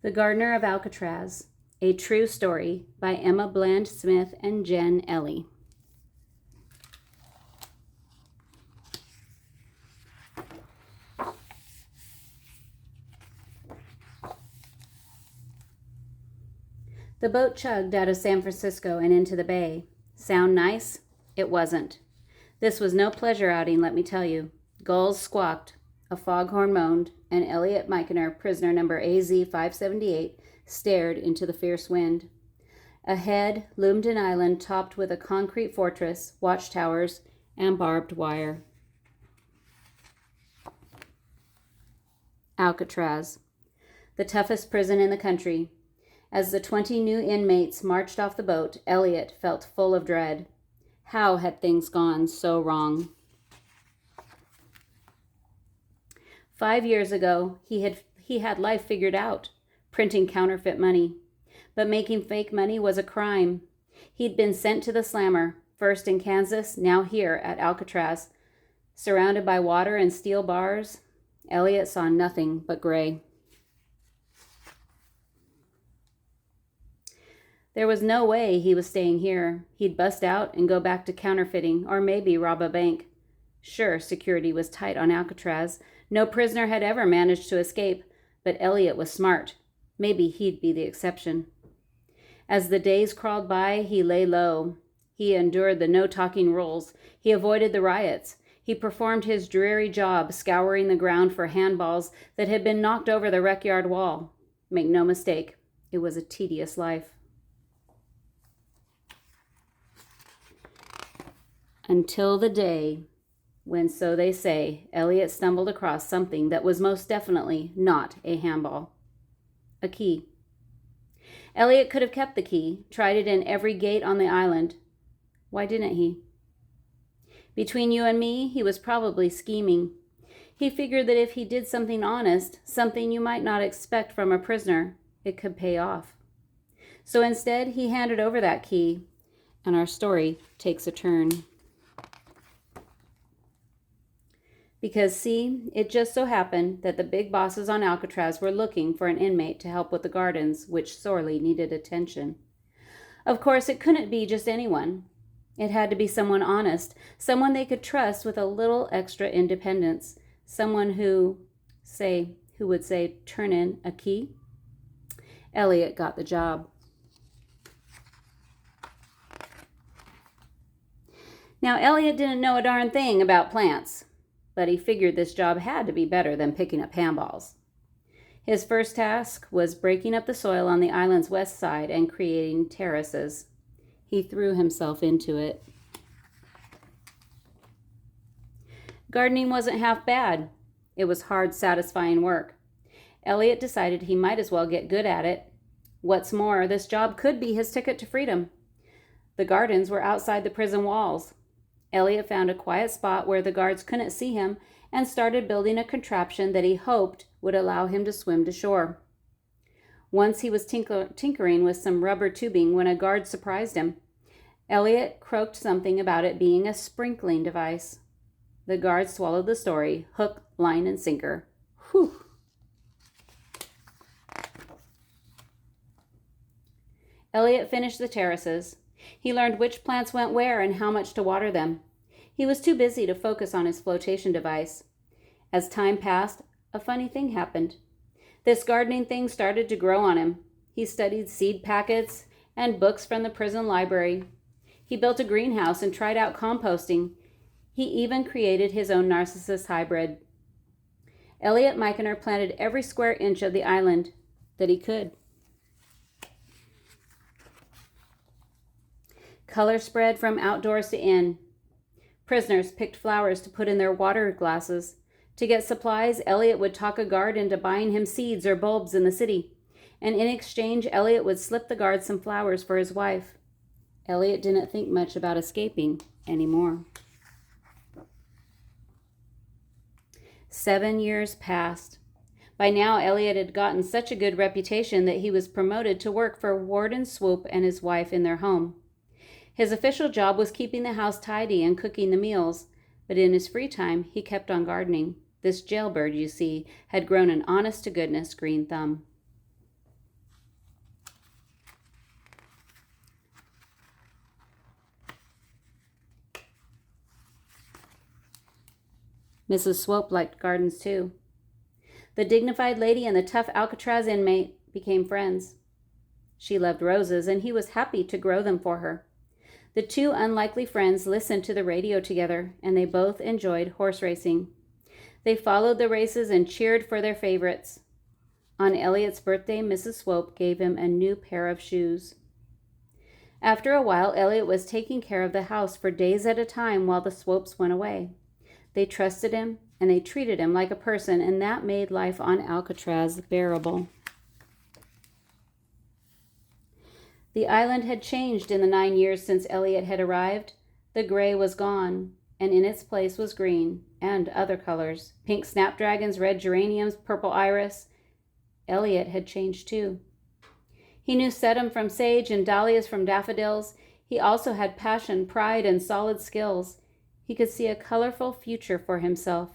The Gardner of Alcatraz, a true story by Emma Bland Smith and Jenn Ellie. The boat chugged out of San Francisco and into the bay. Sound nice? It wasn't. This was no pleasure outing, let me tell you. Gulls squawked, a foghorn moaned, and Elliott Michener, prisoner number AZ-578, stared into the fierce wind. Ahead loomed an island topped with a concrete fortress, watchtowers, and barbed wire. Alcatraz, the toughest prison in the country. As the 20 new inmates marched off the boat, Elliott felt full of dread. How had things gone so wrong? 5 years ago, he had life figured out, printing counterfeit money. But making fake money was a crime. He'd been sent to the slammer, first in Kansas, now here at Alcatraz. Surrounded by water and steel bars, Elliott saw nothing but gray. There was no way he was staying here. He'd bust out and go back to counterfeiting, or maybe rob a bank. Sure, security was tight on Alcatraz. No prisoner had ever managed to escape, but Elliott was smart. Maybe he'd be the exception. As the days crawled by, he lay low. He endured the no-talking rules. He avoided the riots. He performed his dreary job, scouring the ground for handballs that had been knocked over the rec yard wall. Make no mistake, it was a tedious life. Until the day when, so they say, Elliott stumbled across something that was most definitely not a handball. A key. Elliott could have kept the key, tried it in every gate on the island. Why didn't he? Between you and me, he was probably scheming. He figured that if he did something honest, something you might not expect from a prisoner, it could pay off. So instead, he handed over that key, and our story takes a turn. Because, see, it just so happened that the big bosses on Alcatraz were looking for an inmate to help with the gardens, which sorely needed attention. Of course, it couldn't be just anyone. It had to be someone honest, someone they could trust with a little extra independence, someone who would say, turn in a key. Elliott got the job. Now, Elliott didn't know a darn thing about plants, but he figured this job had to be better than picking up handballs. His first task was breaking up the soil on the island's west side and creating terraces. He threw himself into it. Gardening wasn't half bad. It was hard, satisfying work. Elliott decided he might as well get good at it. What's more, this job could be his ticket to freedom. The gardens were outside the prison walls. Elliott found a quiet spot where the guards couldn't see him and started building a contraption that he hoped would allow him to swim to shore. Once he was tinkering with some rubber tubing when a guard surprised him. Elliott croaked something about it being a sprinkling device. The guard swallowed the story, hook, line, and sinker. Whew! Elliott finished the terraces. He learned which plants went where and how much to water them. He was too busy to focus on his flotation device. As time passed, a funny thing happened. This gardening thing started to grow on him. He studied seed packets and books from the prison library. He built a greenhouse and tried out composting. He even created his own Narcissus hybrid. Elliott Michener planted every square inch of the island that he could. Color spread from outdoors to in. Prisoners picked flowers to put in their water glasses. To get supplies, Elliott would talk a guard into buying him seeds or bulbs in the city. And in exchange, Elliott would slip the guard some flowers for his wife. Elliott didn't think much about escaping anymore. 7 years passed. By now, Elliott had gotten such a good reputation that he was promoted to work for Warden Swoop and his wife in their home. His official job was keeping the house tidy and cooking the meals, but in his free time, he kept on gardening. This jailbird, you see, had grown an honest-to-goodness green thumb. Mrs. Swope liked gardens too. The dignified lady and the tough Alcatraz inmate became friends. She loved roses, and he was happy to grow them for her. The two unlikely friends listened to the radio together, and they both enjoyed horse racing. They followed the races and cheered for their favorites. On Elliott's birthday, Mrs. Swope gave him a new pair of shoes. After a while, Elliott was taking care of the house for days at a time while the Swopes went away. They trusted him, and they treated him like a person, and that made life on Alcatraz bearable. The island had changed in the 9 years since Elliott had arrived. The gray was gone, and in its place was green and other colors. Pink snapdragons, red geraniums, purple iris. Elliott had changed too. He knew sedum from sage and dahlias from daffodils. He also had passion, pride, and solid skills. He could see a colorful future for himself,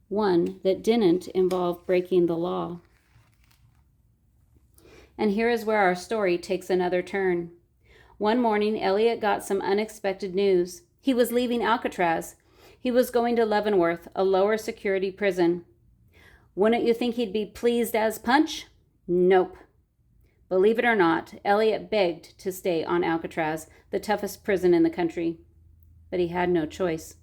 one that didn't involve breaking the law. And here is where our story takes another turn. One morning, Elliott got some unexpected news. He was leaving Alcatraz. He was going to Leavenworth, a lower security prison. Wouldn't you think he'd be pleased as punch? Nope. Believe it or not, Elliott begged to stay on Alcatraz, the toughest prison in the country. But he had no choice.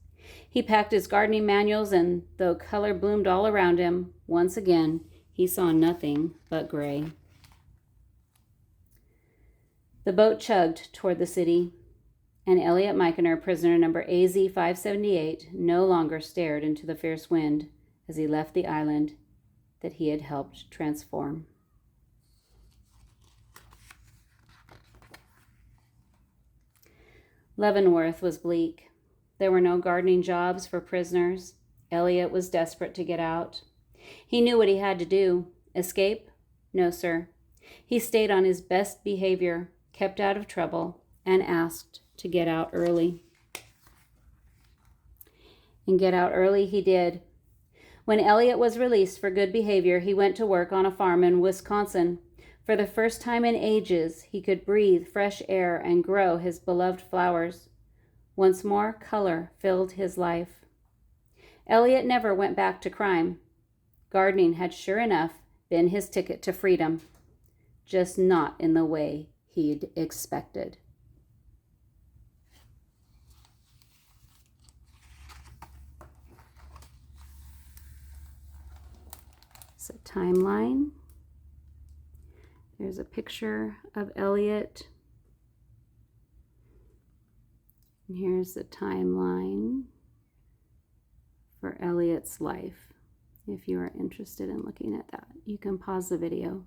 He packed his gardening manuals, and though color bloomed all around him, once again, he saw nothing but gray. The boat chugged toward the city, and Elliott Michener, prisoner number AZ-578, no longer stared into the fierce wind as he left the island that he had helped transform. Leavenworth was bleak. There were no gardening jobs for prisoners. Elliott was desperate to get out. He knew what he had to do. Escape? No, sir. He stayed on his best behavior, kept out of trouble, and asked to get out early. And get out early he did. When Elliott was released for good behavior, he went to work on a farm in Wisconsin. For the first time in ages, he could breathe fresh air and grow his beloved flowers. Once more, color filled his life. Elliott never went back to crime. Gardening had sure enough been his ticket to freedom, just not in the way he'd expected. It's a timeline. There's a picture of Elliott. And here's the timeline for Elliott's life. If you are interested in looking at that, you can pause the video.